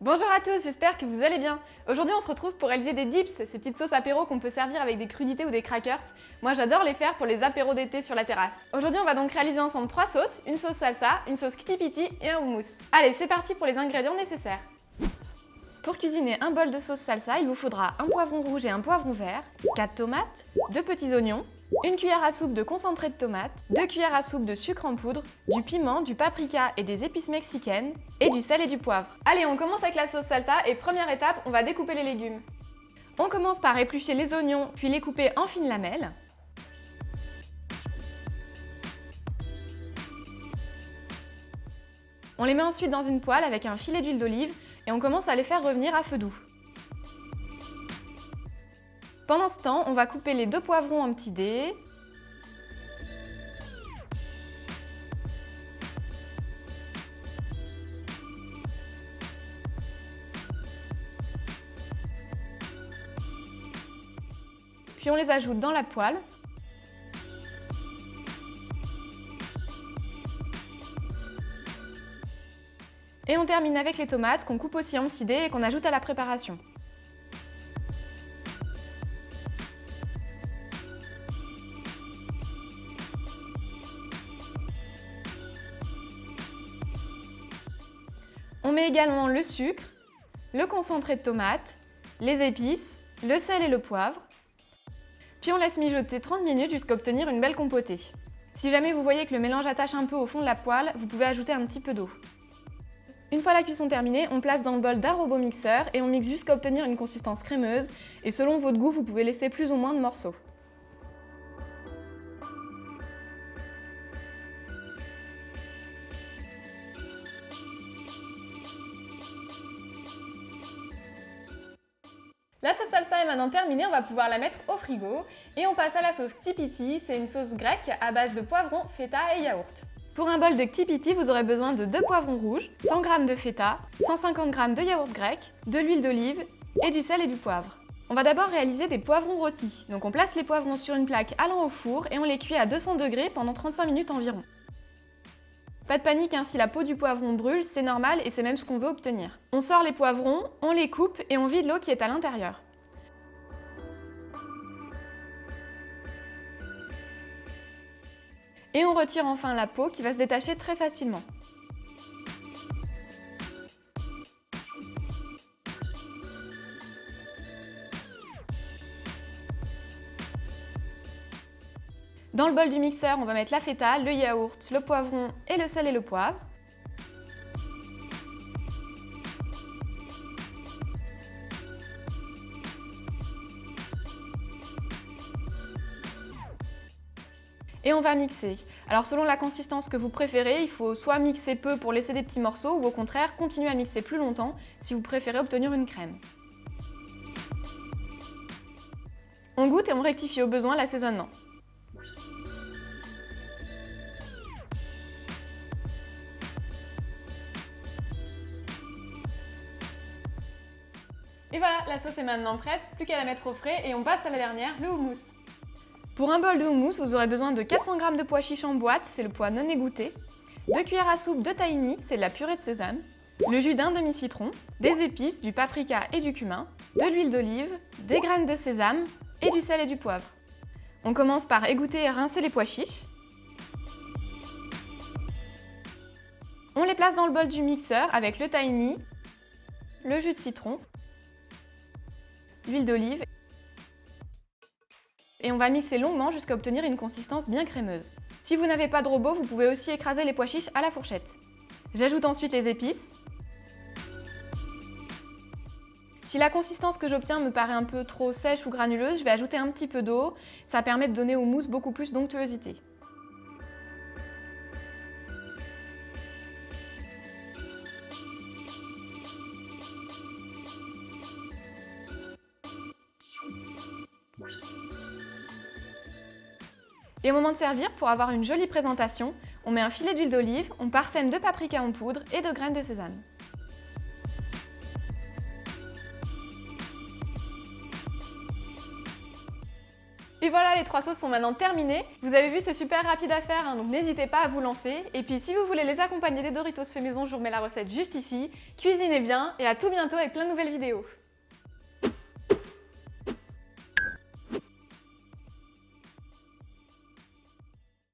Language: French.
Bonjour à tous, j'espère que vous allez bien. Aujourd'hui on se retrouve pour réaliser des dips, ces petites sauces apéro qu'on peut servir avec des crudités ou des crackers. Moi j'adore les faire pour les apéros d'été sur la terrasse. Aujourd'hui on va donc réaliser ensemble 3 sauces, une sauce salsa, une sauce ktipiti et un houmous. Allez, c'est parti pour les ingrédients nécessaires. Pour cuisiner un bol de sauce salsa, il vous faudra un poivron rouge et un poivron vert, 4 tomates, 2 petits oignons, une cuillère à soupe de concentré de tomate, 2 cuillères à soupe de sucre en poudre, du piment, du paprika et des épices mexicaines, et du sel et du poivre. Allez, on commence avec la sauce salsa et première étape, on va découper les légumes. On commence par éplucher les oignons, puis les couper en fines lamelles. On les met ensuite dans une poêle avec un filet d'huile d'olive et on commence à les faire revenir à feu doux. Pendant ce temps, on va couper les 2 poivrons en petits dés. Puis on les ajoute dans la poêle. Et on termine avec les tomates qu'on coupe aussi en petits dés et qu'on ajoute à la préparation. On met également le sucre, le concentré de tomate, les épices, le sel et le poivre. Puis on laisse mijoter 30 minutes jusqu'à obtenir une belle compotée. Si jamais vous voyez que le mélange attache un peu au fond de la poêle, vous pouvez ajouter un petit peu d'eau. Une fois la cuisson terminée, on place dans le bol d'un robot mixeur et on mixe jusqu'à obtenir une consistance crémeuse. Et selon votre goût, vous pouvez laisser plus ou moins de morceaux. La sauce salsa est maintenant terminée, on va pouvoir la mettre au frigo. Et on passe à la sauce ktipiti, c'est une sauce grecque à base de poivrons, feta et yaourt. Pour un bol de ktipiti, vous aurez besoin de 2 poivrons rouges, 100 g de feta, 150 g de yaourt grec, de l'huile d'olive et du sel et du poivre. On va d'abord réaliser des poivrons rôtis. Donc on place les poivrons sur une plaque allant au four et on les cuit à 200 degrés pendant 35 minutes environ. Pas de panique, si la peau du poivron brûle, c'est normal et c'est même ce qu'on veut obtenir. On sort les poivrons, on les coupe et on vide l'eau qui est à l'intérieur. Et on retire enfin la peau qui va se détacher très facilement. Dans le bol du mixeur, on va mettre la feta, le yaourt, le poivron et le sel et le poivre. Et on va mixer. Alors selon la consistance que vous préférez, il faut soit mixer peu pour laisser des petits morceaux ou au contraire continuer à mixer plus longtemps si vous préférez obtenir une crème. On goûte et on rectifie au besoin l'assaisonnement. Et voilà, la sauce est maintenant prête, plus qu'à la mettre au frais et on passe à la dernière, le houmous. Pour un bol de houmous, vous aurez besoin de 400 g de pois chiches en boîte, c'est le pois non égoutté, 2 cuillères à soupe de tahini, c'est de la purée de sésame, le jus d'un demi-citron, des épices, du paprika et du cumin, de l'huile d'olive, des graines de sésame et du sel et du poivre. On commence par égoutter et rincer les pois chiches. On les place dans le bol du mixeur avec le tahini, le jus de citron, l'huile d'olive et on va mixer longuement jusqu'à obtenir une consistance bien crémeuse. Si vous n'avez pas de robot, vous pouvez aussi écraser les pois chiches à la fourchette. J'ajoute ensuite les épices. Si la consistance que j'obtiens me paraît un peu trop sèche ou granuleuse, je vais ajouter un petit peu d'eau. Ça permet de donner au mousse beaucoup plus d'onctuosité. Et au moment de servir, pour avoir une jolie présentation, on met un filet d'huile d'olive, on parsème de paprika en poudre et de graines de sésame. Et puis voilà, les 3 sauces sont maintenant terminées. Vous avez vu, c'est super rapide à faire, hein, donc n'hésitez pas à vous lancer. Et puis si vous voulez les accompagner des Doritos fait maison, je vous remets la recette juste ici. Cuisinez bien et à tout bientôt avec plein de nouvelles vidéos.